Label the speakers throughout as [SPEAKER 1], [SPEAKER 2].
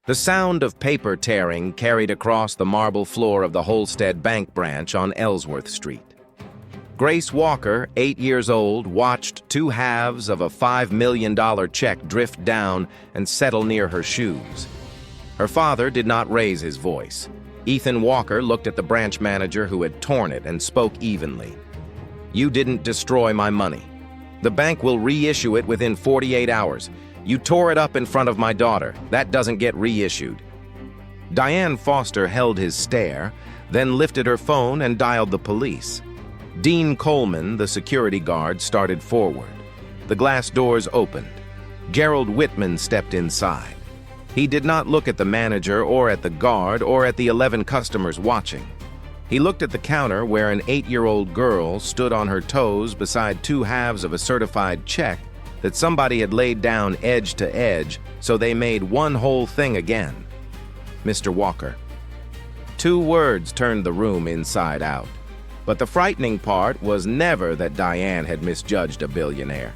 [SPEAKER 1] The sound of paper tearing carried across the marble floor of the Holstead Bank branch on Ellsworth Street. Grace Walker, 8 years old, watched two halves of a $5 million check drift down and settle near her shoes. Her father did not raise his voice. Ethan Walker looked at the branch manager who had torn it and spoke evenly. "You didn't destroy my money. The bank will reissue it within 48 hours. You tore it up in front of my daughter. That doesn't get reissued." Diane Foster held his stare, then lifted her phone and dialed the police. Dean Coleman, the security guard, started forward. The glass doors opened. Gerald Whitman stepped inside. He did not look at the manager or at the guard or at the 11 customers watching. He looked at the counter where an 8-year-old girl stood on her toes beside two halves of a certified check that somebody had laid down edge to edge so they made one whole thing again. "Mr. Walker." 2 words turned the room inside out. But the frightening part was never that Diane had misjudged a billionaire.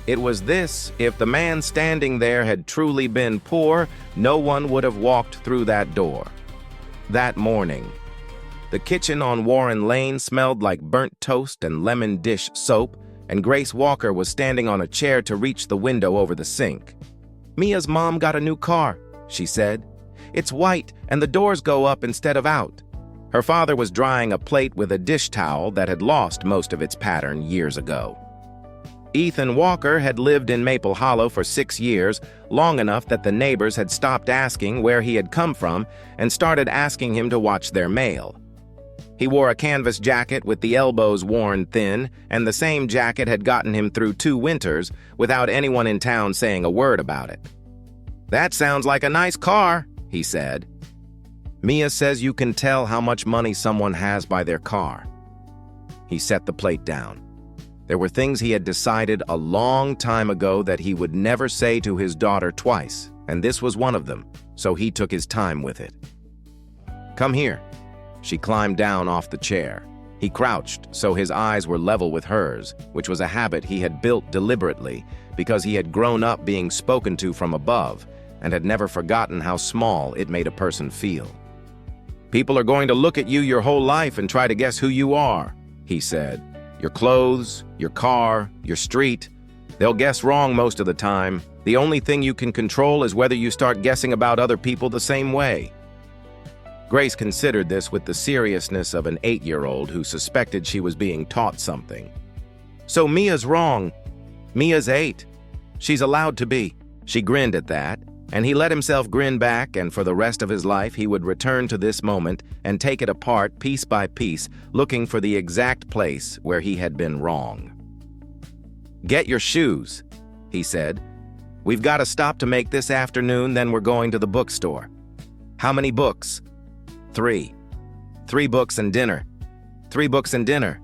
[SPEAKER 1] It was this: if the man standing there had truly been poor, no one would have walked through that door. That morning, the kitchen on Warren Lane smelled like burnt toast and lemon dish soap, and Grace Walker was standing on a chair to reach the window over the sink. "Mia's mom got a new car," she said. "It's white, and the doors go up instead of out." Her father was drying a plate with a dish towel that had lost most of its pattern years ago. Ethan Walker had lived in Maple Hollow for 6 years, long enough that the neighbors had stopped asking where he had come from and started asking him to watch their mail. He wore a canvas jacket with the elbows worn thin, and the same jacket had gotten him through 2 winters without anyone in town saying a word about it. "That sounds like a nice car," he said. "Mia says you can tell how much money someone has by their car." He set the plate down. There were things he had decided a long time ago that he would never say to his daughter twice, and this was one of them, so he took his time with it. "Come here." She climbed down off the chair. He crouched so his eyes were level with hers, which was a habit he had built deliberately because he had grown up being spoken to from above and had never forgotten how small it made a person feel. "People are going to look at you your whole life and try to guess who you are," he said. "Your clothes, your car, your street. They'll guess wrong most of the time. The only thing you can control is whether you start guessing about other people the same way." Grace considered this with the seriousness of an 8-year-old who suspected she was being taught something. "So Mia's wrong. Mia's 8. She's allowed to be." She grinned at that, and he let himself grin back, and for the rest of his life he would return to this moment and take it apart piece by piece, looking for the exact place where he had been wrong. "Get your shoes," he said. "We've got to stop to make this afternoon, then we're going to the bookstore." "How many books?" 3. 3 books and dinner. 3 books and dinner.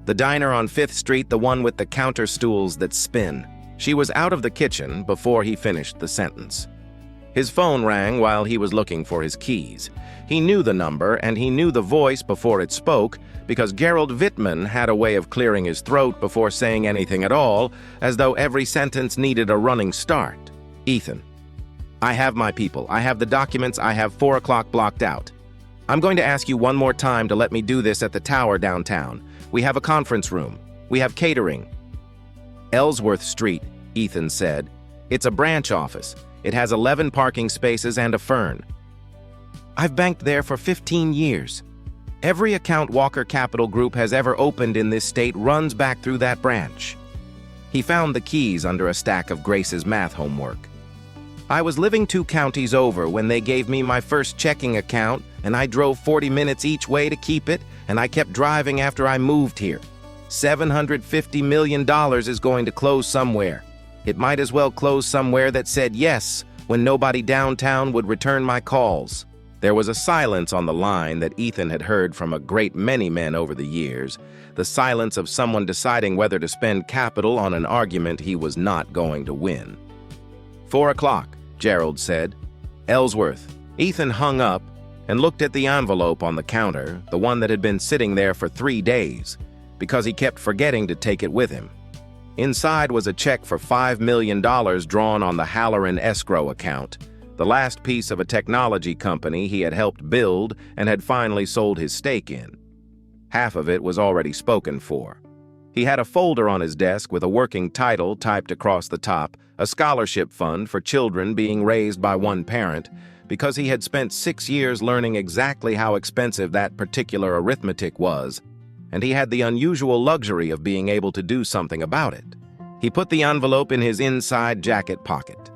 [SPEAKER 1] The diner on 5th Street, the one with the counter stools that spin. She was out of the kitchen before he finished the sentence. His phone rang while he was looking for his keys. He knew the number, and he knew the voice before it spoke, because Gerald Whitman had a way of clearing his throat before saying anything at all, as though every sentence needed a running start. "Ethan, I have my people. I have the documents. I have 4 o'clock blocked out. I'm going to ask you one more time to let me do this at the tower downtown. We have a conference room. We have catering." "Ellsworth Street," Ethan said. "It's a branch office. It has 11 parking spaces and a fern. I've banked there for 15 years. Every account Walker Capital Group has ever opened in this state runs back through that branch." He found the keys under a stack of Grace's math homework. "I was living 2 counties over when they gave me my first checking account, and I drove 40 minutes each way to keep it, and I kept driving after I moved here. $750 million is going to close somewhere. It might as well close somewhere that said yes when nobody downtown would return my calls." There was a silence on the line that Ethan had heard from a great many men over the years, the silence of someone deciding whether to spend capital on an argument he was not going to win. 4 o'clock, Gerald said. "Ellsworth." Ethan hung up and looked at the envelope on the counter, the one that had been sitting there for 3 days, because he kept forgetting to take it with him. Inside was a check for $5 million drawn on the Halloran escrow account, the last piece of a technology company he had helped build and had finally sold his stake in. Half of it was already spoken for. He had a folder on his desk with a working title typed across the top, a scholarship fund for children being raised by one parent, because he had spent 6 years learning exactly how expensive that particular arithmetic was, and he had the unusual luxury of being able to do something about it. He put the envelope in his inside jacket pocket.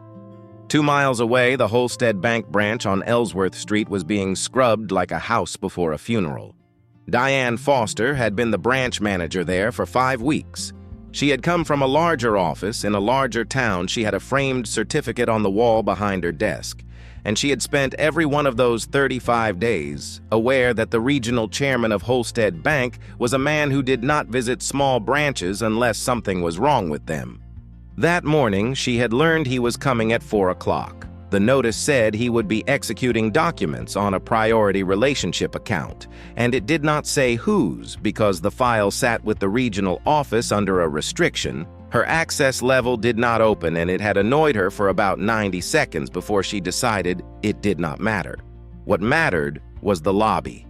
[SPEAKER 1] 2 miles away, the Holstead Bank branch on Ellsworth Street was being scrubbed like a house before a funeral. Diane Foster had been the branch manager there for 5 weeks. She had come from a larger office in a larger town. She had a framed certificate on the wall behind her desk, and she had spent every one of those 35 days aware that the regional chairman of Holstead Bank was a man who did not visit small branches unless something was wrong with them. That morning, she had learned he was coming at 4 o'clock. The notice said he would be executing documents on a priority relationship account, and it did not say whose because the file sat with the regional office under a restriction. Her access level did not open, and it had annoyed her for about 90 seconds before she decided it did not matter. What mattered was the lobby.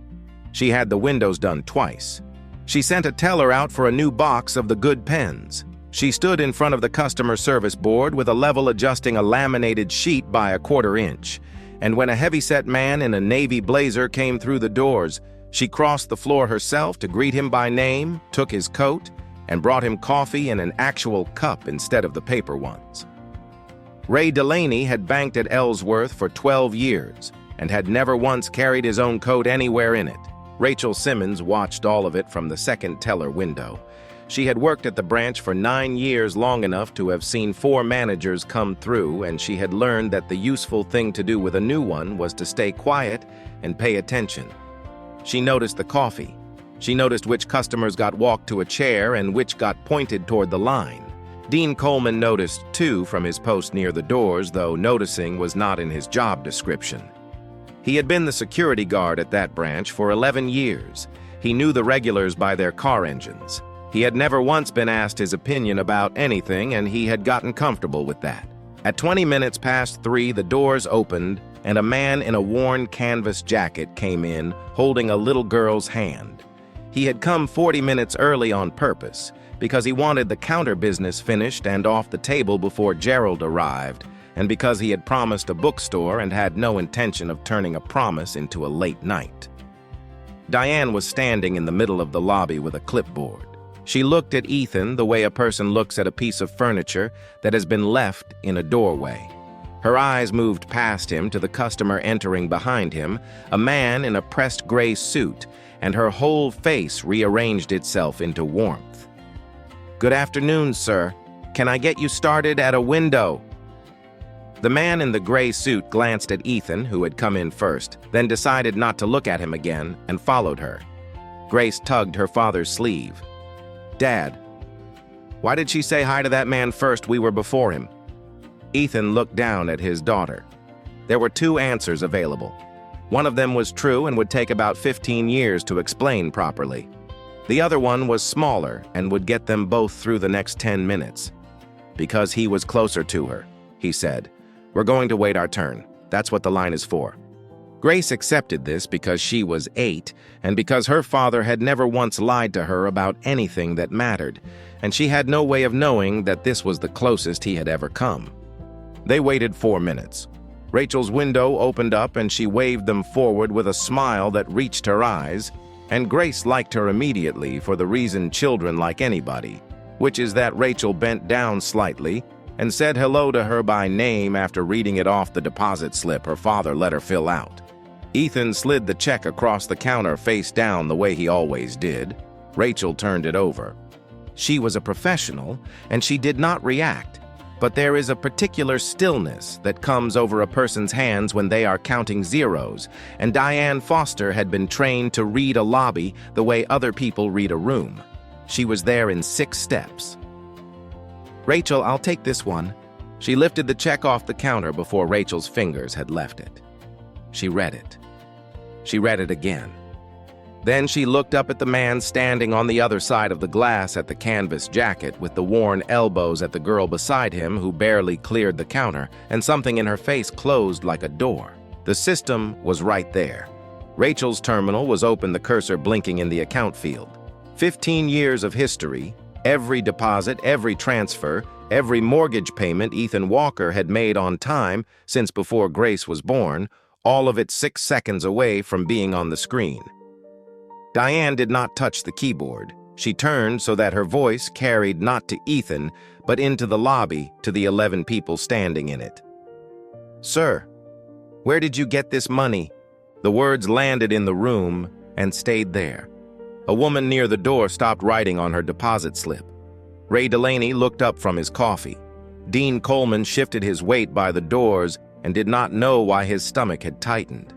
[SPEAKER 1] She had the windows done twice. She sent a teller out for a new box of the good pens. She stood in front of the customer service board with a level adjusting a laminated sheet by 1/4 inch, and when a heavyset man in a navy blazer came through the doors, she crossed the floor herself to greet him by name, took his coat, and brought him coffee in an actual cup instead of the paper ones. Ray Delaney had banked at Ellsworth for 12 years and had never once carried his own coat anywhere in it. Rachel Simmons watched all of it from the second teller window. She had worked at the branch for 9 years, long enough to have seen 4 managers come through, and she had learned that the useful thing to do with a new one was to stay quiet and pay attention. She noticed the coffee. She noticed which customers got walked to a chair and which got pointed toward the line. Dean Coleman noticed too from his post near the doors, though noticing was not in his job description. He had been the security guard at that branch for 11 years. He knew the regulars by their car engines. He had never once been asked his opinion about anything, and he had gotten comfortable with that. At 20 minutes past 3, the doors opened, and a man in a worn canvas jacket came in, holding a little girl's hand. He had come 40 minutes early on purpose, because he wanted the counter business finished and off the table before Gerald arrived, and because he had promised a bookstore and had no intention of turning a promise into a late night. Diane was standing in the middle of the lobby with a clipboard. She looked at Ethan the way a person looks at a piece of furniture that has been left in a doorway. Her eyes moved past him to the customer entering behind him, a man in a pressed gray suit, and her whole face rearranged itself into warmth. "Good afternoon, sir. Can I get you started at a window?" The man in the gray suit glanced at Ethan, who had come in first, then decided not to look at him again and followed her. Grace tugged her father's sleeve. "Dad, why did she say hi to that man first? We were before him." Ethan looked down at his daughter. There were 2 answers available. One of them was true and would take about 15 years to explain properly. The other one was smaller and would get them both through the next 10 minutes. "Because he was closer to her," he said. "We're going to wait our turn. That's what the line is for." Grace accepted this because she was 8 and because her father had never once lied to her about anything that mattered, and she had no way of knowing that this was the closest he had ever come. They waited 4 minutes. Rachel's window opened up and she waved them forward with a smile that reached her eyes, and Grace liked her immediately for the reason children like anybody, which is that Rachel bent down slightly and said hello to her by name after reading it off the deposit slip her father let her fill out. Ethan slid the check across the counter face down the way he always did. Rachel turned it over. She was a professional, and she did not react, but there is a particular stillness that comes over a person's hands when they are counting zeros, and Diane Foster had been trained to read a lobby the way other people read a room. She was there in 6 steps. "Rachel, I'll take this one." She lifted the check off the counter before Rachel's fingers had left it. She read it. She read it again. Then she looked up at the man standing on the other side of the glass at the canvas jacket with the worn elbows at the girl beside him who barely cleared the counter, and something in her face closed like a door. The system was right there. Rachel's terminal was open, the cursor blinking in the account field. 15 years of history, every deposit, every transfer, every mortgage payment Ethan Walker had made on time since before Grace was born, all of it 6 seconds away from being on the screen. Diane did not touch the keyboard. She turned so that her voice carried not to Ethan, but into the lobby to the 11 people standing in it. "Sir, where did you get this money?" The words landed in the room and stayed there. A woman near the door stopped writing on her deposit slip. Ray Delaney looked up from his coffee. Dean Coleman shifted his weight by the doors and did not know why his stomach had tightened.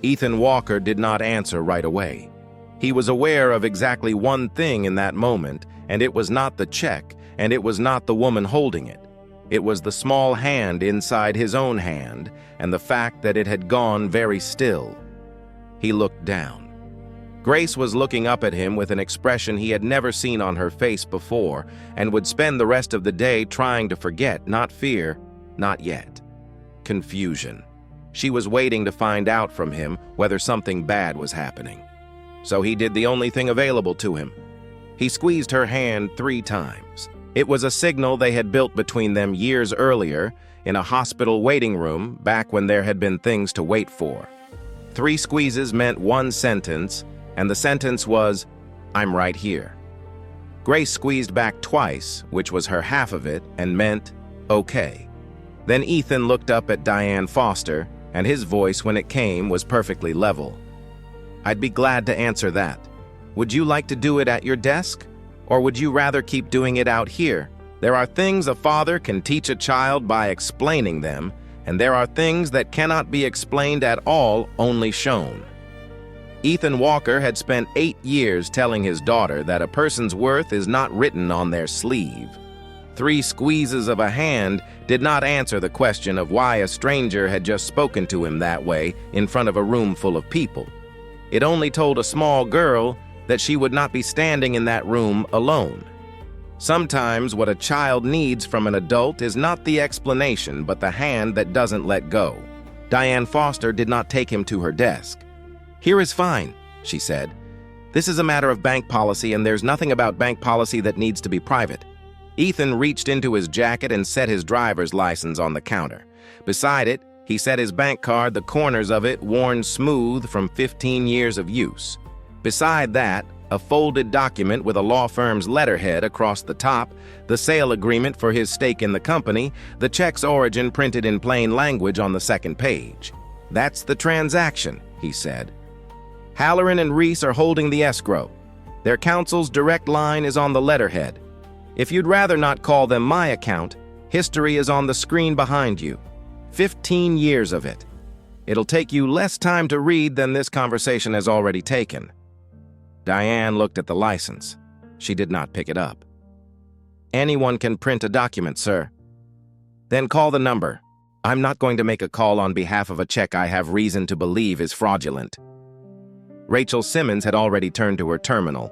[SPEAKER 1] Ethan Walker did not answer right away. He was aware of exactly one thing in that moment, and it was not the check, and it was not the woman holding it. It was the small hand inside his own hand, and the fact that it had gone very still. He looked down. Grace was looking up at him with an expression he had never seen on her face before, and would spend the rest of the day trying to forget, not fear, not yet. Confusion. She was waiting to find out from him whether something bad was happening. So he did the only thing available to him. He squeezed her hand 3 times. It was a signal they had built between them years earlier in a hospital waiting room back when there had been things to wait for. 3 squeezes meant 1 sentence, and the sentence was, "I'm right here." Grace squeezed back twice, which was her half of it, and meant, "Okay." Then Ethan looked up at Diane Foster, and his voice, when it came, was perfectly level. "I'd be glad to answer that. Would you like to do it at your desk? Or would you rather keep doing it out here? There are things a father can teach a child by explaining them, and there are things that cannot be explained at all, only shown." Ethan Walker had spent 8 years telling his daughter that a person's worth is not written on their sleeve. 3 squeezes of a hand did not answer the question of why a stranger had just spoken to him that way in front of a room full of people. It only told a small girl that she would not be standing in that room alone. Sometimes what a child needs from an adult is not the explanation, but the hand that doesn't let go. Diane Foster did not take him to her desk. "Here is fine," she said. "This is a matter of bank policy, and there's nothing about bank policy that needs to be private." Ethan reached into his jacket and set his driver's license on the counter. Beside it, he set his bank card, the corners of it worn smooth from 15 years of use. Beside that, a folded document with a law firm's letterhead across the top, the sale agreement for his stake in the company, the check's origin printed in plain language on the second page. "That's the transaction," he said. "Halloran and Reese are holding the escrow. Their counsel's direct line is on the letterhead. If you'd rather not call them my account, history is on the screen behind you. 15 years of it. It'll take you less time to read than this conversation has already taken." Diane looked at the license. She did not pick it up. "Anyone can print a document, sir." "Then call the number. I'm not going to make a call on behalf of a check I have reason to believe is fraudulent." Rachel Simmons had already turned to her terminal.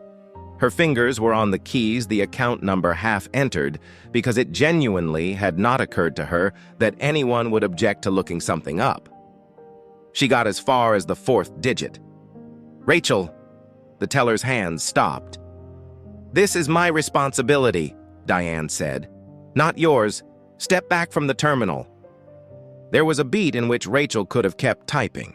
[SPEAKER 1] Her fingers were on the keys, the account number half entered, because it genuinely had not occurred to her that anyone would object to looking something up. She got as far as the 4th digit. "Rachel," the teller's hands stopped. "This is my responsibility," Diane said. "Not yours. Step back from the terminal." There was a beat in which Rachel could have kept typing.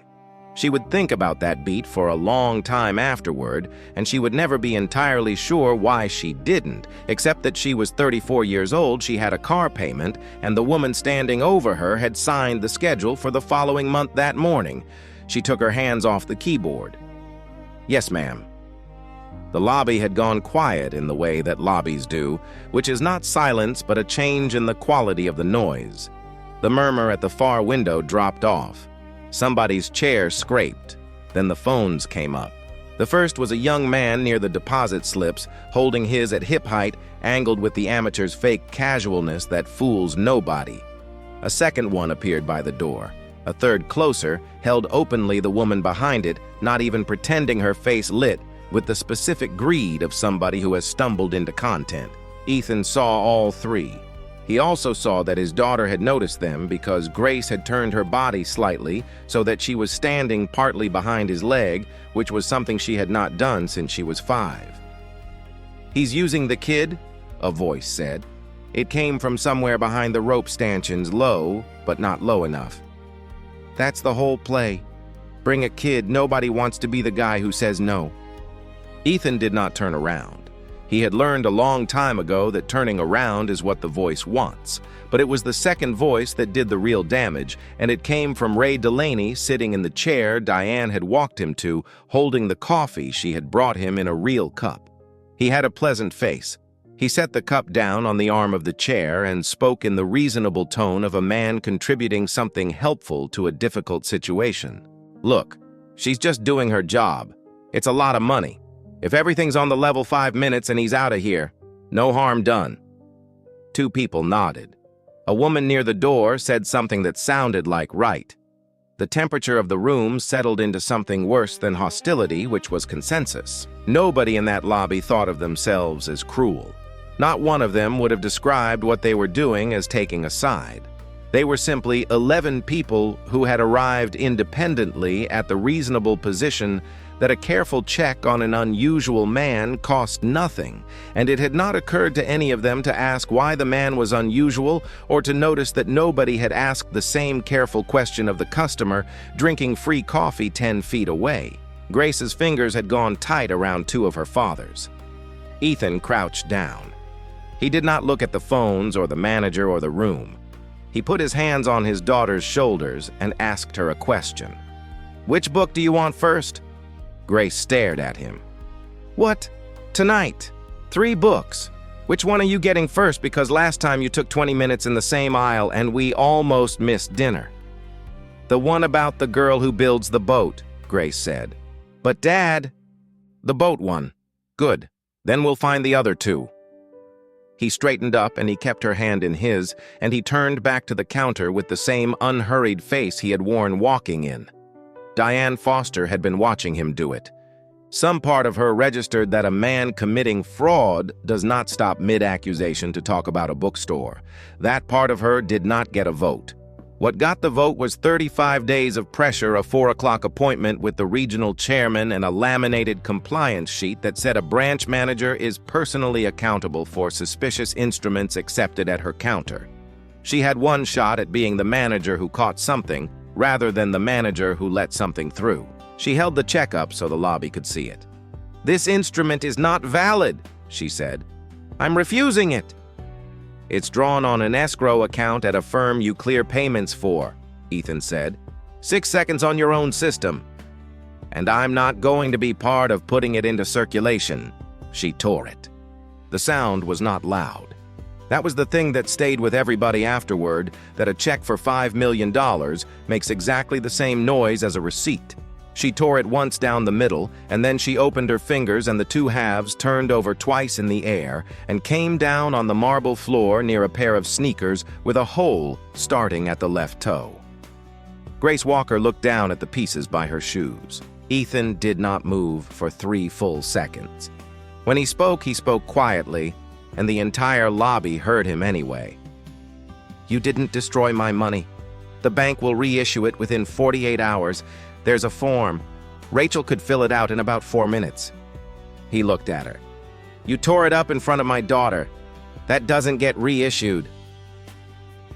[SPEAKER 1] She would think about that beat for a long time afterward, and she would never be entirely sure why she didn't, except that she was 34 years old, she had a car payment, and the woman standing over her had signed the schedule for the following month that morning. She took her hands off the keyboard. "Yes, ma'am." The lobby had gone quiet in the way that lobbies do, which is not silence but a change in the quality of the noise. The murmur at the far window dropped off. Somebody's chair scraped. Then the phones came up. The first was a young man near the deposit slips, holding his at hip height, angled with the amateur's fake casualness that fools nobody. A second one appeared by the door. A third closer held openly the woman behind it, not even pretending her face lit with the specific greed of somebody who has stumbled into content. Ethan saw all three. He also saw that his daughter had noticed them because Grace had turned her body slightly so that she was standing partly behind his leg, which was something she had not done since she was 5. "He's using the kid," a voice said. It came from somewhere behind the rope stanchions, low, but not low enough. "That's the whole play. Bring a kid, nobody wants to be the guy who says no." Ethan did not turn around. He had learned a long time ago that turning around is what the voice wants, but it was the second voice that did the real damage, and it came from Ray Delaney sitting in the chair Diane had walked him to, holding the coffee she had brought him in a real cup. He had a pleasant face. He set the cup down on the arm of the chair and spoke in the reasonable tone of a man contributing something helpful to a difficult situation. "Look, she's just doing her job. It's a lot of money. If everything's on the level 5 minutes and he's out of here, no harm done." 2 people nodded. A woman near the door said something that sounded like right. The temperature of the room settled into something worse than hostility, which was consensus. Nobody in that lobby thought of themselves as cruel. Not one of them would have described what they were doing as taking a side. They were simply 11 people who had arrived independently at the reasonable position that a careful check on an unusual man cost nothing, and it had not occurred to any of them to ask why the man was unusual or to notice that nobody had asked the same careful question of the customer drinking free coffee 10 feet away. Grace's fingers had gone tight around 2 of her father's. Ethan crouched down. He did not look at the phones or the manager or the room. He put his hands on his daughter's shoulders and asked her a question. "Which book do you want first?" Grace stared at him. "What? Tonight. 3 books. Which one are you getting first, because last time you took 20 minutes in the same aisle and we almost missed dinner?" "The one about the girl who builds the boat," Grace said. "But Dad—" "The boat one. Good. Then we'll find the other 2. He straightened up and he kept her hand in his, and he turned back to the counter with the same unhurried face he had worn walking in. Diane Foster had been watching him do it. Some part of her registered that a man committing fraud does not stop mid-accusation to talk about a bookstore. That part of her did not get a vote. What got the vote was 35 days of pressure, a 4 o'clock appointment with the regional chairman, and a laminated compliance sheet that said a branch manager is personally accountable for suspicious instruments accepted at her counter. She had one shot at being the manager who caught something, rather than the manager who let something through. She held the check up so the lobby could see it. "This instrument is not valid," she said. "I'm refusing it." "It's drawn on an escrow account at a firm you clear payments for," Ethan said. 6 seconds on your own system. "And I'm not going to be part of putting it into circulation." She tore it. The sound was not loud. That was the thing that stayed with everybody afterward, that a check for $5 million makes exactly the same noise as a receipt. She tore it once down the middle, and then she opened her fingers and the 2 halves turned over twice in the air and came down on the marble floor near a pair of sneakers with a hole starting at the left toe. Grace Walker looked down at the pieces by her shoes. Ethan did not move for 3 full seconds. When he spoke quietly, and the entire lobby heard him anyway. "You didn't destroy my money. The bank will reissue it within 48 hours. There's a form. Rachel could fill it out in about 4 minutes. He looked at her. "You tore it up in front of my daughter. That doesn't get reissued."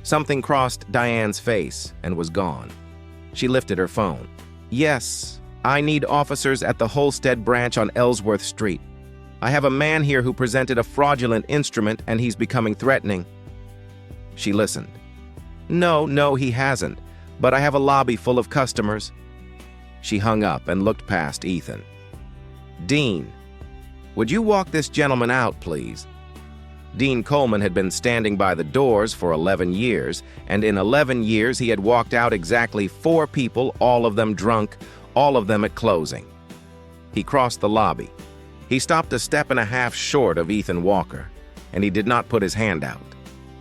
[SPEAKER 1] Something crossed Diane's face and was gone. She lifted her phone. "Yes, I need officers at the Holstead branch on Ellsworth Street. I have a man here who presented a fraudulent instrument and he's becoming threatening." She listened. No, he hasn't, but I have a lobby full of customers." She hung up and looked past Ethan. "Dean, would you walk this gentleman out, please?" Dean Coleman had been standing by the doors for 11 years, and in 11 years he had walked out exactly 4 people, all of them drunk, all of them at closing. He crossed the lobby. He stopped a step and a half short of Ethan Walker, and he did not put his hand out.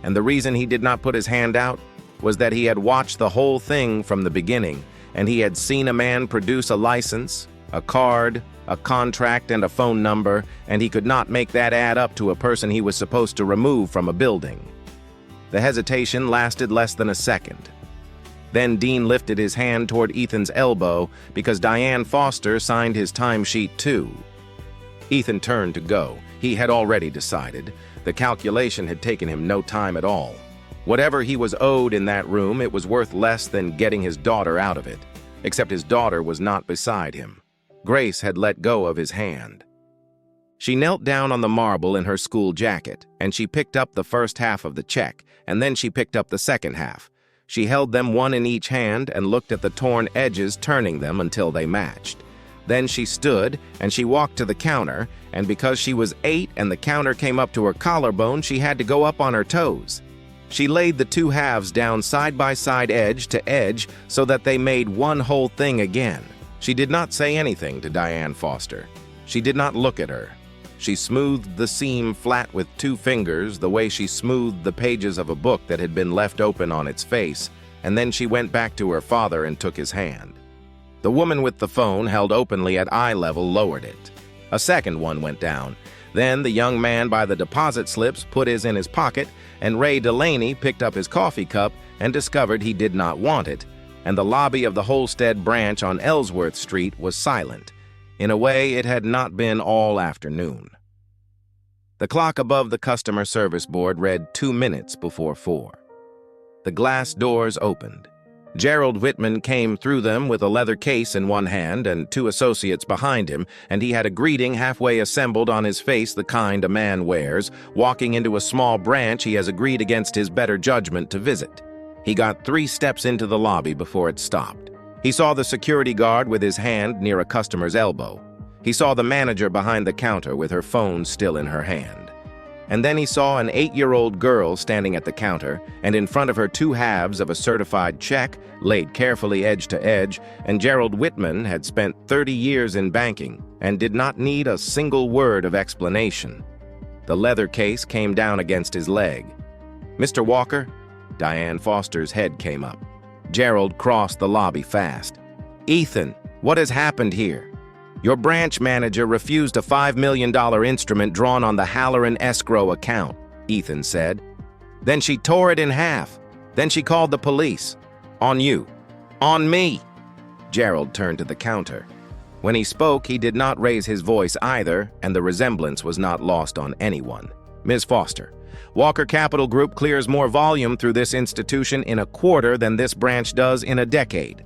[SPEAKER 1] And the reason he did not put his hand out? was that he had watched the whole thing from the beginning, and he had seen a man produce a license, a card, a contract, and a phone number, and he could not make that add up to a person he was supposed to remove from a building. The hesitation lasted less than a second. Then Dean lifted his hand toward Ethan's elbow because Diane Foster signed his timesheet too. Ethan turned to go. He had already decided. The calculation had taken him no time at all. Whatever he was owed in that room, it was worth less than getting his daughter out of it. Except his daughter was not beside him. Grace had let go of his hand. She knelt down on the marble in her school jacket, and she picked up the first half of the check, and then she picked up the second half. She held them one in each hand and looked at the torn edges, turning them until they matched. Then she stood, and she walked to the counter, and because she was 8 and the counter came up to her collarbone, she had to go up on her toes. She laid the two halves down side by side, edge to edge, so that they made one whole thing again. She did not say anything to Diane Foster. She did not look at her. She smoothed the seam flat with 2 fingers, the way she smoothed the pages of a book that had been left open on its face, and then she went back to her father and took his hand. The woman with the phone, held openly at eye level, lowered it. A second one went down. Then the young man by the deposit slips put his in his pocket, and Ray Delaney picked up his coffee cup and discovered he did not want it, and the lobby of the Holstead branch on Ellsworth Street was silent. In a way, it had not been all afternoon. The clock above the customer service board read 2 minutes before 4. The glass doors opened. Gerald Whitman came through them with a leather case in one hand and 2 associates behind him, and he had a greeting halfway assembled on his face, the kind a man wears, walking into a small branch he has agreed against his better judgment to visit. He got 3 steps into the lobby before it stopped. He saw the security guard with his hand near a customer's elbow. He saw the manager behind the counter with her phone still in her hand. And then he saw an 8-year-old girl standing at the counter, and in front of her 2 halves of a certified check, laid carefully edge to edge, and Gerald Whitman had spent 30 years in banking and did not need a single word of explanation. The leather case came down against his leg. "Mr. Walker?" Diane Foster's head came up. Gerald crossed the lobby fast. "Ethan, what has happened here? Your branch manager refused a $5 million instrument drawn on the Halloran escrow account," Ethan said. "Then she tore it in half. Then she called the police. On you. On me." Gerald turned to the counter. When he spoke, he did not raise his voice either, and the resemblance was not lost on anyone. "Ms. Foster, Walker Capital Group clears more volume through this institution in a quarter than this branch does in a decade.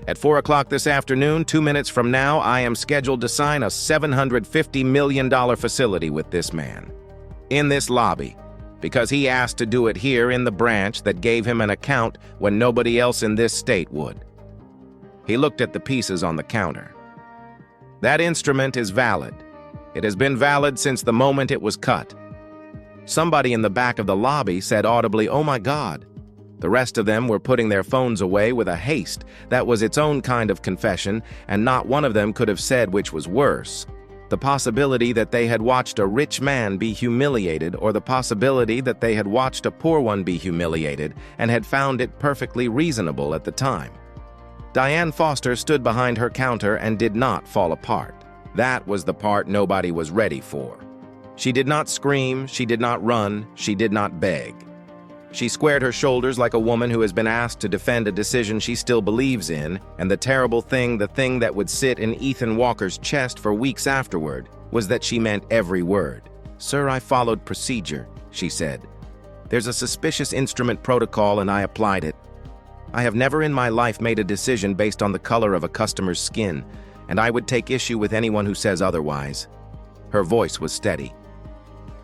[SPEAKER 1] At 4 o'clock this afternoon, 2 minutes from now, I am scheduled to sign a $750 million facility with this man. In this lobby, because he asked to do it here in the branch that gave him an account when nobody else in this state would." He looked at the pieces on the counter. "That instrument is valid. It has been valid since the moment it was cut." Somebody in the back of the lobby said audibly, "Oh my God." The rest of them were putting their phones away with a haste that was its own kind of confession, and not one of them could have said which was worse. The possibility that they had watched a rich man be humiliated, or the possibility that they had watched a poor one be humiliated and had found it perfectly reasonable at the time. Diane Foster stood behind her counter and did not fall apart. That was the part nobody was ready for. She did not scream, she did not run, she did not beg. She squared her shoulders like a woman who has been asked to defend a decision she still believes in, and the terrible thing, the thing that would sit in Ethan Walker's chest for weeks afterward, was that she meant every word. "Sir, I followed procedure," she said. "There's a suspicious instrument protocol and I applied it. I have never in my life made a decision based on the color of a customer's skin, and I would take issue with anyone who says otherwise." Her voice was steady.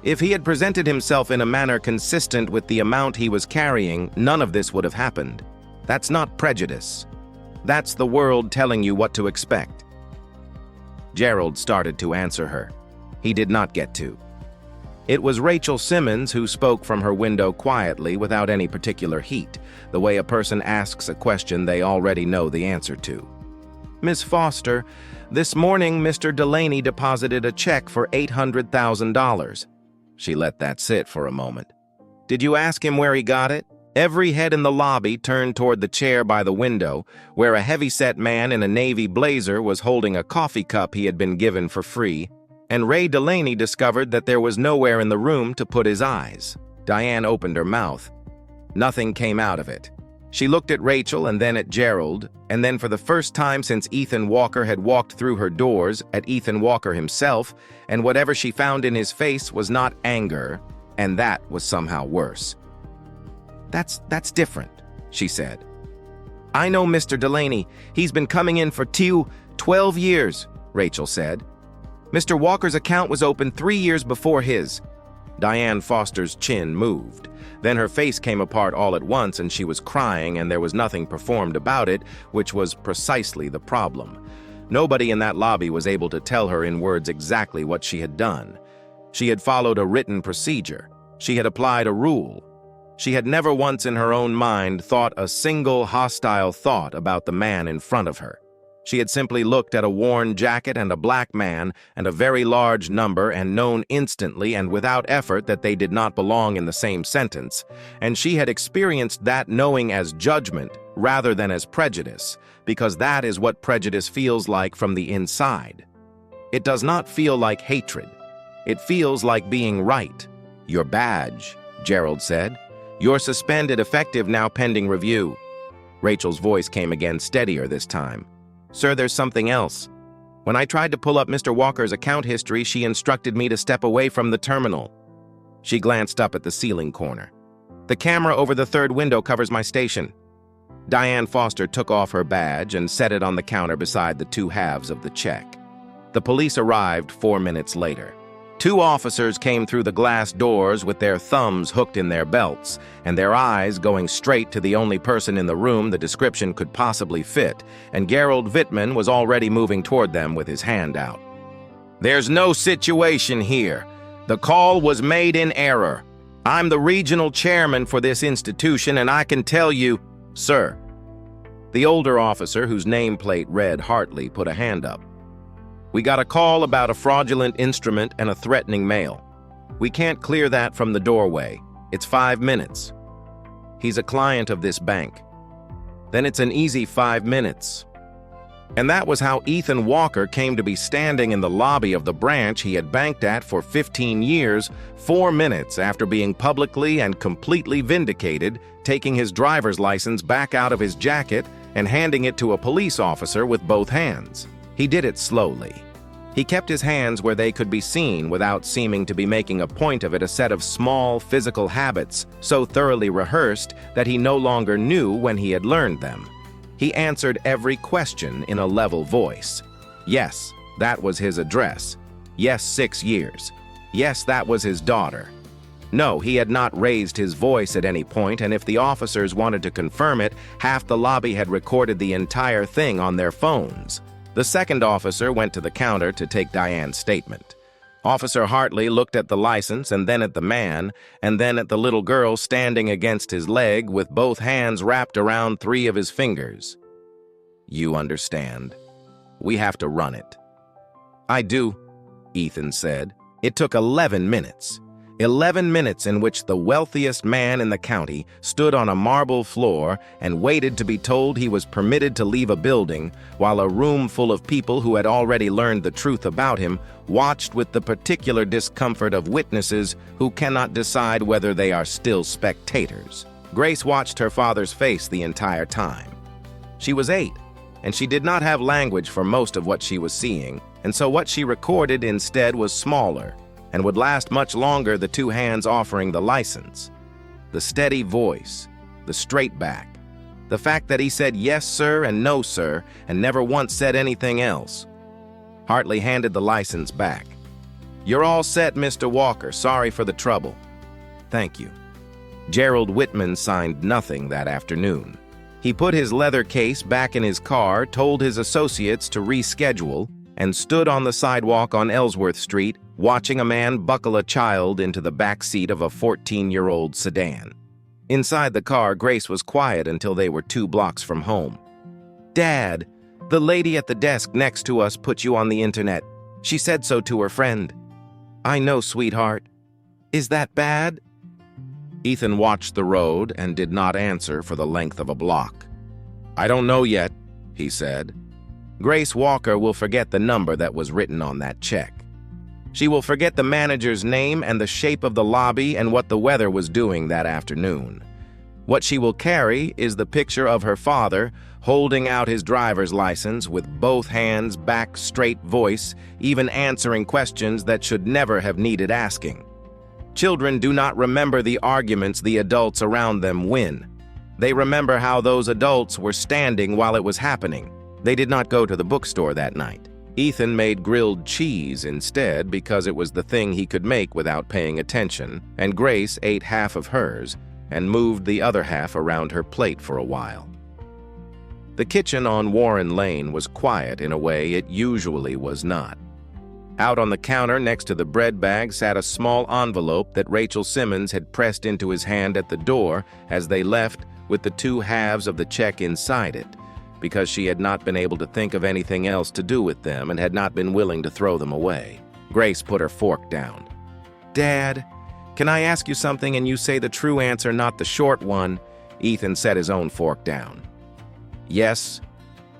[SPEAKER 1] If he had presented himself in a manner consistent with the amount he was carrying, none of this would have happened. That's not prejudice. That's the world telling you what to expect. Gerald started to answer her. He did not get to. It was Rachel Simmons who spoke from her window quietly without any particular heat, the way a person asks a question they already know the answer to. "Miss Foster, this morning Mr. Delaney deposited a check for $800,000. She let that sit for a moment. "Did you ask him where he got it?" Every head in the lobby turned toward the chair by the window, where a heavy-set man in a navy blazer was holding a coffee cup he had been given for free, and Ray Delaney discovered that there was nowhere in the room to put his eyes. Diane opened her mouth. Nothing came out of it. She looked at Rachel and then at Gerald, and then for the first time since Ethan Walker had walked through her doors, at Ethan Walker himself, and whatever she found in his face was not anger, and that was somehow worse. That's different, she said. I know Mr. Delaney. He's been coming in for 12 years, Rachel said. Mr. Walker's account was opened 3 years before his. Diane Foster's chin moved. Then her face came apart all at once and she was crying, and there was nothing performed about it, which was precisely the problem. Nobody in that lobby was able to tell her in words exactly what she had done. She had followed a written procedure. She had applied a rule. She had never once in her own mind thought a single hostile thought about the man in front of her. She had simply looked at a worn jacket and a black man and a very large number and known instantly and without effort that they did not belong in the same sentence, and she had experienced that knowing as judgment rather than as prejudice, because that is what prejudice feels like from the inside. It does not feel like hatred. It feels like being right. Your badge, Gerald said. You're suspended, effective now pending review. Rachel's voice came again, steadier this time. Sir, there's something else. When I tried to pull up Mr. Walker's account history, she instructed me to step away from the terminal. She glanced up at the ceiling corner. The camera over the third window covers my station. Diane Foster took off her badge and set it on the counter beside the two halves of the check. The police arrived 4 minutes later. 2 officers came through the glass doors with their thumbs hooked in their belts and their eyes going straight to the only person in the room the description could possibly fit, and Gerald Wittman was already moving toward them with his hand out. There's no situation here. The call was made in error. I'm the regional chairman for this institution, and I can tell you, sir. The older officer, whose nameplate read Hartley, put a hand up. We got a call about a fraudulent instrument and a threatening mail. We can't clear that from the doorway. It's 5 minutes. He's a client of this bank. Then it's an easy 5 minutes. And that was how Ethan Walker came to be standing in the lobby of the branch he had banked at for 15 years, 4 minutes after being publicly and completely vindicated, taking his driver's license back out of his jacket and handing it to a police officer with both hands. He did it slowly. He kept his hands where they could be seen without seeming to be making a point of it, a set of small physical habits so thoroughly rehearsed that he no longer knew when he had learned them. He answered every question in a level voice. Yes, that was his address. Yes, 6 years. Yes, that was his daughter. No, he had not raised his voice at any point, and if the officers wanted to confirm it, half the lobby had recorded the entire thing on their phones. The second officer went to the counter to take Diane's statement. Officer Hartley looked at the license and then at the man, and then at the little girl standing against his leg with both hands wrapped around 3 of his fingers. You understand. We have to run it. I do, Ethan said. It took 11 minutes. 11 minutes in which the wealthiest man in the county stood on a marble floor and waited to be told he was permitted to leave a building, while a room full of people who had already learned the truth about him watched with the particular discomfort of witnesses who cannot decide whether they are still spectators. Grace watched her father's face the entire time. She was 8, and she did not have language for most of what she was seeing, and so what she recorded instead was smaller, and would last much longer, the 2 hands offering the license. The steady voice, the straight back, the fact that he said yes, sir, and no, sir, and never once said anything else. Hartley handed the license back. You're all set, Mr. Walker. Sorry for the trouble. Thank you. Gerald Wittman signed nothing that afternoon. He put his leather case back in his car, told his associates to reschedule, and stood on the sidewalk on Ellsworth Street, watching a man buckle a child into the back seat of a 14-year-old sedan. Inside the car, Grace was quiet until they were 2 blocks from home. Dad, the lady at the desk next to us put you on the internet. She said so to her friend. I know, sweetheart. Is that bad? Ethan watched the road and did not answer for the length of a block. "I don't know yet," he said. "Grace Walker will forget the number that was written on that check. She will forget the manager's name and the shape of the lobby and what the weather was doing that afternoon. What she will carry is the picture of her father holding out his driver's license with both hands, back, straight voice, even answering questions that should never have needed asking. Children do not remember the arguments the adults around them win. They remember how those adults were standing while it was happening. They did not go to the bookstore that night. Ethan made grilled cheese instead because it was the thing he could make without paying attention, and Grace ate half of hers and moved the other half around her plate for a while. The kitchen on Warren Lane was quiet in a way it usually was not. Out on the counter next to the bread bag sat a small envelope that Rachel Simmons had pressed into his hand at the door as they left, with the two halves of the check inside it, because she had not been able to think of anything else to do with them and had not been willing to throw them away. Grace put her fork down. "Dad, can I ask you something and you say the true answer, not the short one?" Ethan set his own fork down. "Yes,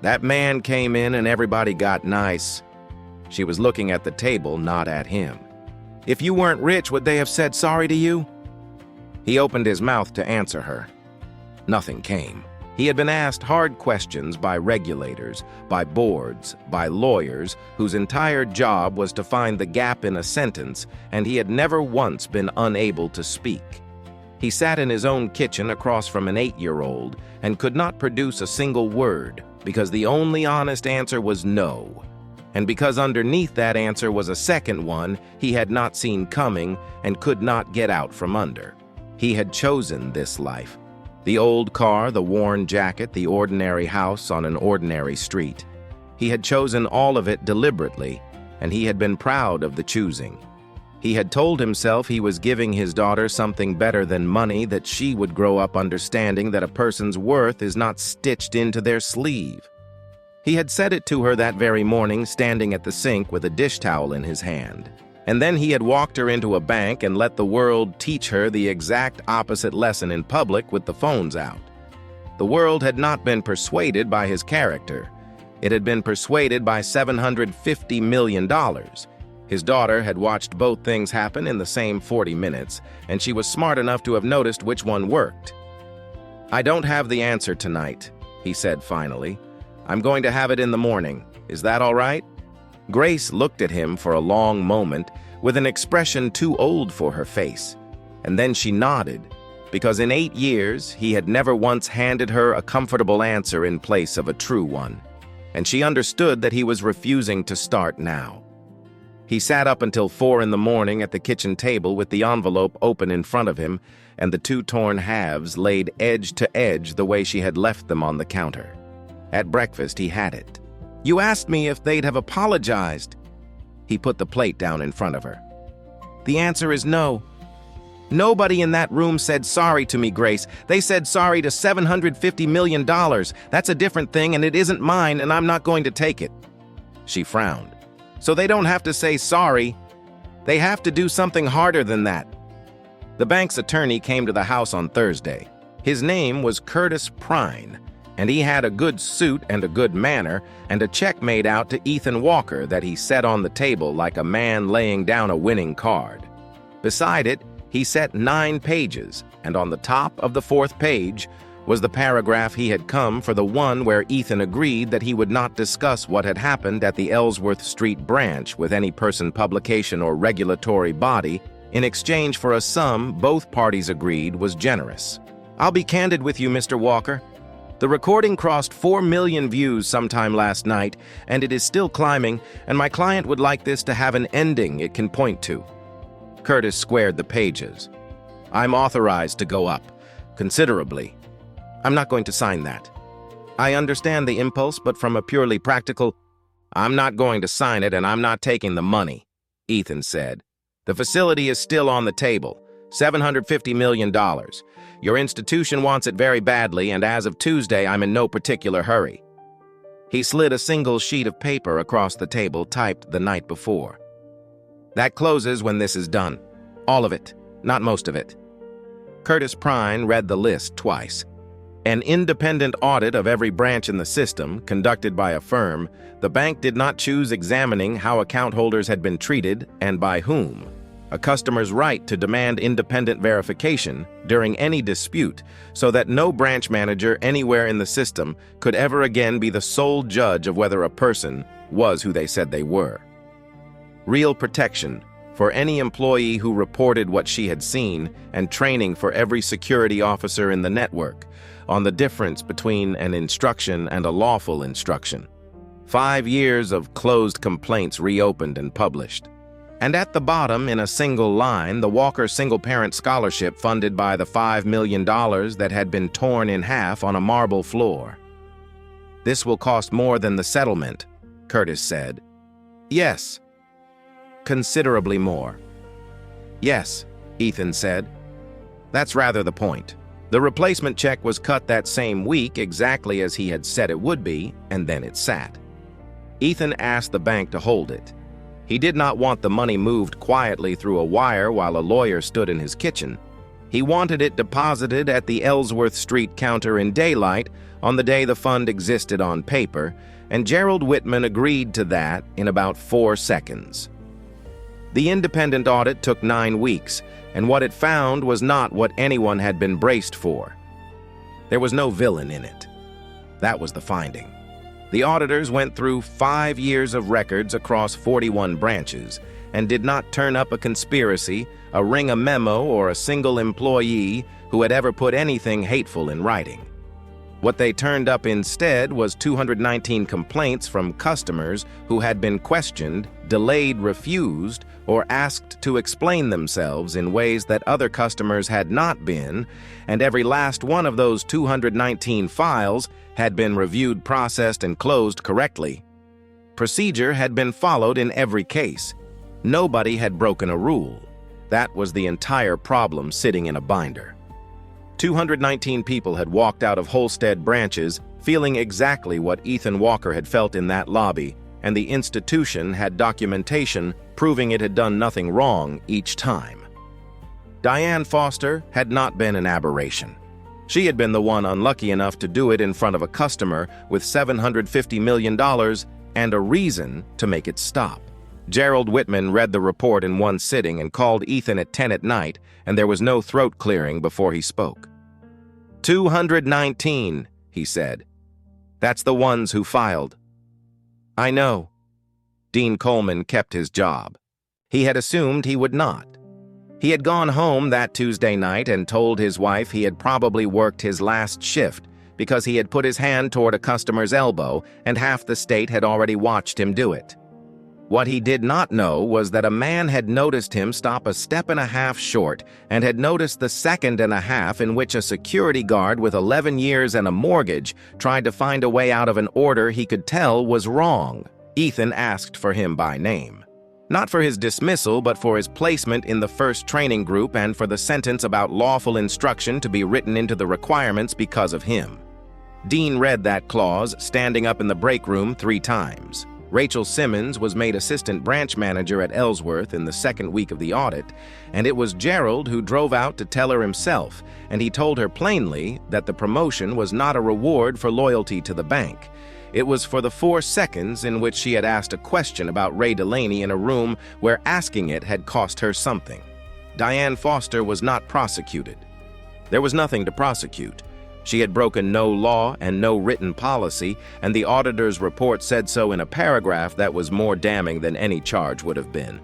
[SPEAKER 1] that man came in and everybody got nice." She was looking at the table, not at him. "If you weren't rich, would they have said sorry to you?" He opened his mouth to answer her. Nothing came. He had been asked hard questions by regulators, by boards, by lawyers, whose entire job was to find the gap in a sentence, and he had never once been unable to speak. He sat in his own kitchen across from an 8-year-old and could not produce a single word because the only honest answer was no. And because underneath that answer was a second one he had not seen coming and could not get out from under. He had chosen this life. The old car, the worn jacket, the ordinary house on an ordinary street. He had chosen all of it deliberately, and he had been proud of the choosing. He had told himself he was giving his daughter something better than money, that she would grow up understanding that a person's worth is not stitched into their sleeve. He had said it to her that very morning, standing at the sink with a dish towel in his hand. And then he had walked her into a bank and let the world teach her the exact opposite lesson in public with the phones out. The world had not been persuaded by his character. It had been persuaded by $750 million. His daughter had watched both things happen in the same 40 minutes, and she was smart enough to have noticed which one worked. "I don't have the answer tonight," he said finally. "I'm going to have it in the morning. Is that all right?" Grace looked at him for a long moment with an expression too old for her face, and then she nodded, because in 8 years he had never once handed her a comfortable answer in place of a true one, and she understood that he was refusing to start now. He sat up until 4 in the morning at the kitchen table with the envelope open in front of him and the two torn halves laid edge to edge the way she had left them on the counter. At breakfast he had it. "You asked me if they'd have apologized." He put the plate down in front of her. "The answer is no. Nobody in that room said sorry to me, Grace. They said sorry to $750 million. That's a different thing, and it isn't mine, and I'm not going to take it." She frowned. "So they don't have to say sorry. They have to do something harder than that." The bank's attorney came to the house on Thursday. His name was Curtis Prine, and he had a good suit and a good manner, and a check made out to Ethan Walker that he set on the table like a man laying down a winning card. Beside it, he set 9 pages, and on the top of the 4th page was the paragraph he had come for, the one where Ethan agreed that he would not discuss what had happened at the Ellsworth Street branch with any person, publication, or regulatory body in exchange for a sum both parties agreed was generous. "I'll be candid with you, Mr. Walker. The recording crossed 4 million views sometime last night, and it is still climbing, and my client would like this to have an ending it can point to." Curtis squared the pages. "I'm authorized to go up, considerably. I'm not going to sign that. I understand the impulse, but from a purely practical—" "I'm not going to sign it, and I'm not taking the money," Ethan said. "The facility is still on the table, $750 million. Your institution wants it very badly, and as of Tuesday, I'm in no particular hurry." He slid a single sheet of paper across the table, typed the night before. "That closes when this is done. All of it, not most of it." Curtis Prine read the list twice. An independent audit of every branch in the system, conducted by a firm, the bank did not choose examining how account holders had been treated and by whom. A customer's right to demand independent verification during any dispute so that no branch manager anywhere in the system could ever again be the sole judge of whether a person was who they said they were. Real protection for any employee who reported what she had seen and training for every security officer in the network on the difference between an instruction and a lawful instruction. 5 years of closed complaints reopened and published. And at the bottom, in a single line, the Walker single-parent scholarship funded by the $5 million that had been torn in half on a marble floor. "This will cost more than the settlement," Curtis said. "Yes. Considerably more." "Yes," Ethan said. "That's rather the point." The replacement check was cut that same week exactly as he had said it would be, and then it sat. Ethan asked the bank to hold it. He did not want the money moved quietly through a wire while a lawyer stood in his kitchen. He wanted it deposited at the Ellsworth Street counter in daylight on the day the fund existed on paper, and Gerald Whitman agreed to that in about 4 seconds. The independent audit took 9 weeks, and what it found was not what anyone had been braced for. There was no villain in it. That was the finding. The auditors went through 5 years of records across 41 branches and did not turn up a conspiracy, a memo, or a single employee who had ever put anything hateful in writing. What they turned up instead was 219 complaints from customers who had been questioned, delayed, refused, or asked to explain themselves in ways that other customers had not been, and every last one of those 219 files had been reviewed, processed, and closed correctly. Procedure had been followed in every case. Nobody had broken a rule. That was the entire problem sitting in a binder. 219 people had walked out of Holstead branches feeling exactly what Ethan Walker had felt in that lobby, and the institution had documentation proving it had done nothing wrong each time. Diane Foster had not been an aberration. She had been the one unlucky enough to do it in front of a customer with $750 million and a reason to make it stop. Gerald Whitman read the report in one sitting and called Ethan at 10 at night, and there was no throat clearing before he spoke. 219, he said. That's the ones who filed. I know. Dean Coleman kept his job. He had assumed he would not. He had gone home that Tuesday night and told his wife he had probably worked his last shift because he had put his hand toward a customer's elbow and half the state had already watched him do it. What he did not know was that a man had noticed him stop a step and a half short and had noticed the second and a half in which a security guard with 11 years and a mortgage tried to find a way out of an order he could tell was wrong. Ethan asked for him by name. Not for his dismissal, but for his placement in the first training group and for the sentence about lawful instruction to be written into the requirements because of him. Dean read that clause, standing up in the break room 3 times. Rachel Simmons was made assistant branch manager at Ellsworth in the second week of the audit, and it was Gerald who drove out to tell her himself, and he told her plainly that the promotion was not a reward for loyalty to the bank. It was for the 4 seconds in which she had asked a question about Ray Delaney in a room where asking it had cost her something. Diane Foster was not prosecuted. There was nothing to prosecute. She had broken no law and no written policy, and the auditor's report said so in a paragraph that was more damning than any charge would have been.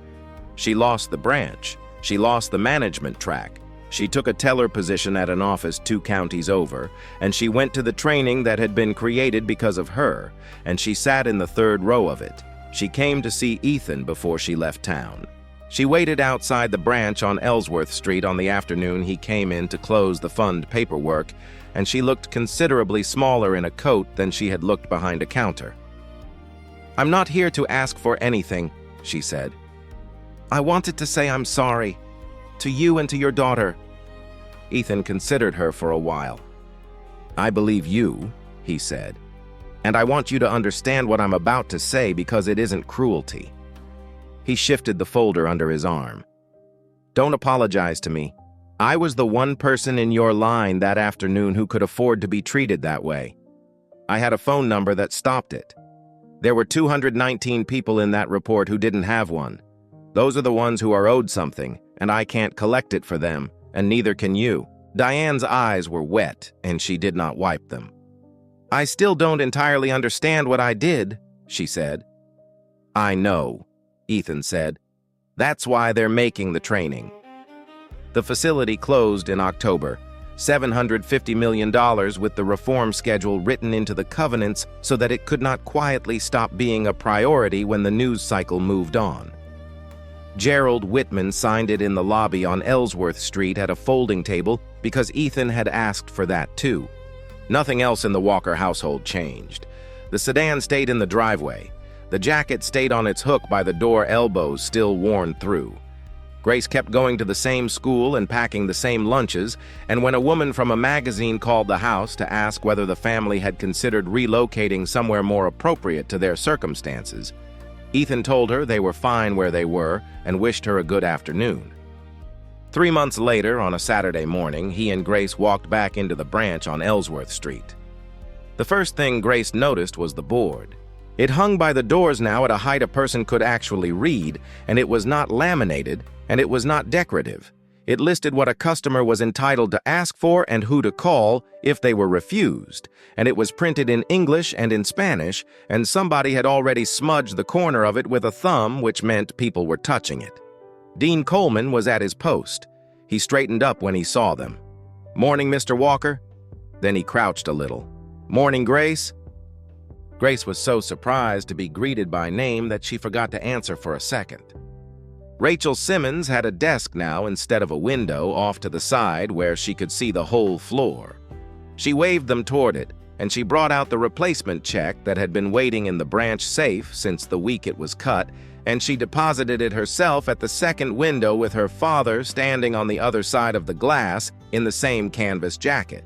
[SPEAKER 1] She lost the branch. She lost the management track. She took a teller position at an office 2 counties over, and she went to the training that had been created because of her, and she sat in the 3rd row of it. She came to see Ethan before she left town. She waited outside the branch on Ellsworth Street on the afternoon he came in to close the fund paperwork, and she looked considerably smaller in a coat than she had looked behind a counter. I'm not here to ask for anything, she said. I wanted to say I'm sorry. To you and to your daughter. Ethan considered her for a while. I believe you, he said, and I want you to understand what I'm about to say because it isn't cruelty. He shifted the folder under his arm. Don't apologize to me. I was the one person in your line that afternoon who could afford to be treated that way. I had a phone number that stopped it. There were 219 people in that report who didn't have one. Those are the ones who are owed something, and I can't collect it for them, and neither can you." Diane's eyes were wet, and she did not wipe them. "I still don't entirely understand what I did," she said. "I know," Ethan said. "That's why they're making the training." The facility closed in October, $750 million with the reform schedule written into the covenants so that it could not quietly stop being a priority when the news cycle moved on. Gerald Whitman signed it in the lobby on Ellsworth Street at a folding table because Ethan had asked for that too. Nothing else in the Walker household changed. The sedan stayed in the driveway. The jacket stayed on its hook by the door elbows still worn through. Grace kept going to the same school and packing the same lunches, and when a woman from a magazine called the house to ask whether the family had considered relocating somewhere more appropriate to their circumstances, Ethan told her they were fine where they were and wished her a good afternoon. 3 months later, on a Saturday morning, he and Grace walked back into the branch on Ellsworth Street. The first thing Grace noticed was the board. It hung by the doors now at a height a person could actually read, and it was not laminated, and it was not decorative. It listed what a customer was entitled to ask for and who to call if they were refused, and it was printed in English and in Spanish, and somebody had already smudged the corner of it with a thumb, which meant people were touching it. Dean Coleman was at his post. He straightened up when he saw them. "Morning, Mr. Walker." Then he crouched a little. "Morning, Grace." Grace was so surprised to be greeted by name that she forgot to answer for a second. Rachel Simmons had a desk now instead of a window off to the side where she could see the whole floor. She waved them toward it, and she brought out the replacement check that had been waiting in the branch safe since the week it was cut, and she deposited it herself at the second window with her father standing on the other side of the glass in the same canvas jacket.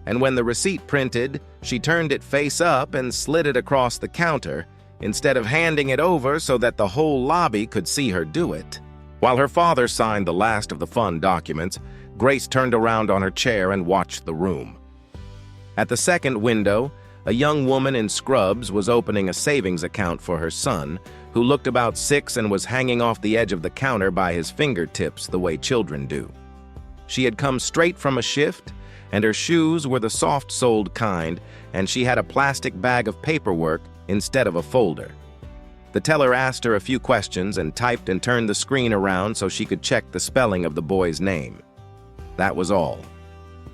[SPEAKER 1] And when the receipt printed, she turned it face up and slid it across the counter, instead of handing it over so that the whole lobby could see her do it. While her father signed the last of the fund documents, Grace turned around on her chair and watched the room. At the second window, a young woman in scrubs was opening a savings account for her son, who looked about 6 and was hanging off the edge of the counter by his fingertips the way children do. She had come straight from a shift, and her shoes were the soft-soled kind, and she had a plastic bag of paperwork instead of a folder. The teller asked her a few questions and typed and turned the screen around so she could check the spelling of the boy's name. That was all.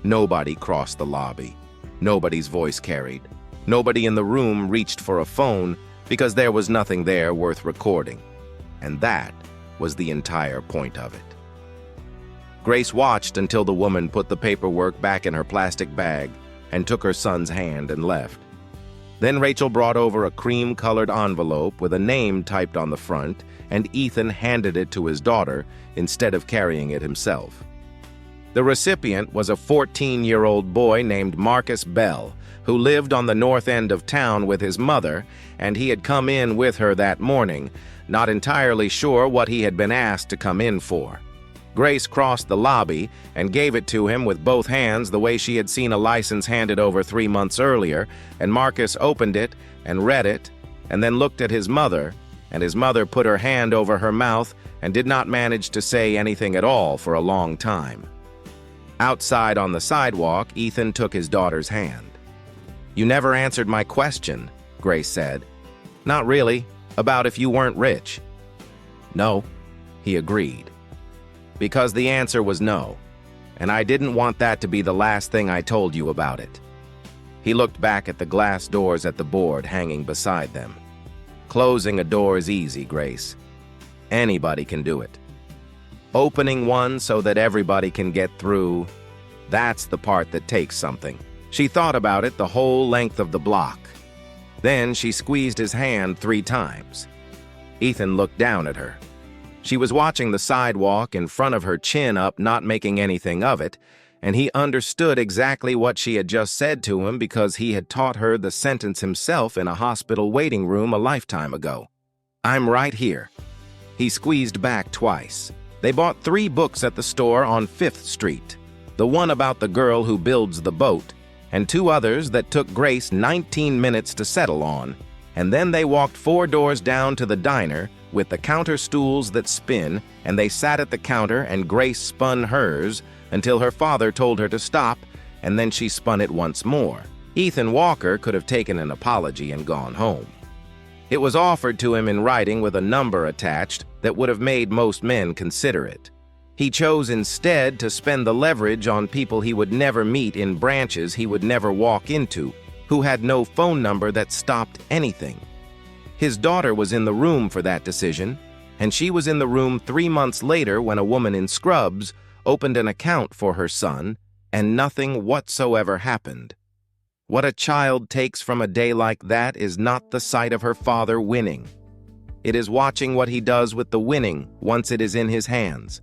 [SPEAKER 1] Nobody crossed the lobby. Nobody's voice carried. Nobody in the room reached for a phone because there was nothing there worth recording. And that was the entire point of it. Grace watched until the woman put the paperwork back in her plastic bag and took her son's hand and left. Then Rachel brought over a cream-colored envelope with a name typed on the front, and Ethan handed it to his daughter instead of carrying it himself. The recipient was a 14-year-old boy named Marcus Bell, who lived on the north end of town with his mother, and he had come in with her that morning, not entirely sure what he had been asked to come in for. Grace crossed the lobby and gave it to him with both hands the way she had seen a license handed over 3 months earlier, and Marcus opened it and read it, and then looked at his mother, and his mother put her hand over her mouth and did not manage to say anything at all for a long time. Outside on the sidewalk, Ethan took his daughter's hand. "You never answered my question," Grace said. "Not really, about if you weren't rich." "No," he agreed. "Because the answer was no, and I didn't want that to be the last thing I told you about it." He looked back at the glass doors at the board hanging beside them. "Closing a door is easy, Grace. Anybody can do it. Opening one so that everybody can get through, that's the part that takes something." She thought about it the whole length of the block. Then she squeezed his hand 3 times. Ethan looked down at her. She was watching the sidewalk in front of her, chin up, not making anything of it, and he understood exactly what she had just said to him because he had taught her the sentence himself in a hospital waiting room a lifetime ago. "I'm right here." He squeezed back twice. They bought 3 books at the store on 5th Street. The one about the girl who builds the boat, and 2 others that took Grace 19 minutes to settle on. And then they walked 4 doors down to the diner with the counter stools that spin, and they sat at the counter and Grace spun hers until her father told her to stop, and then she spun it once more. Ethan Walker could have taken an apology and gone home. It was offered to him in writing with a number attached that would have made most men consider it. He chose instead to spend the leverage on people he would never meet in branches he would never walk into, who had no phone number that stopped anything. His daughter was in the room for that decision, and she was in the room 3 months later when a woman in scrubs opened an account for her son, and nothing whatsoever happened. What a child takes from a day like that is not the sight of her father winning. It is watching what he does with the winning once it is in his hands.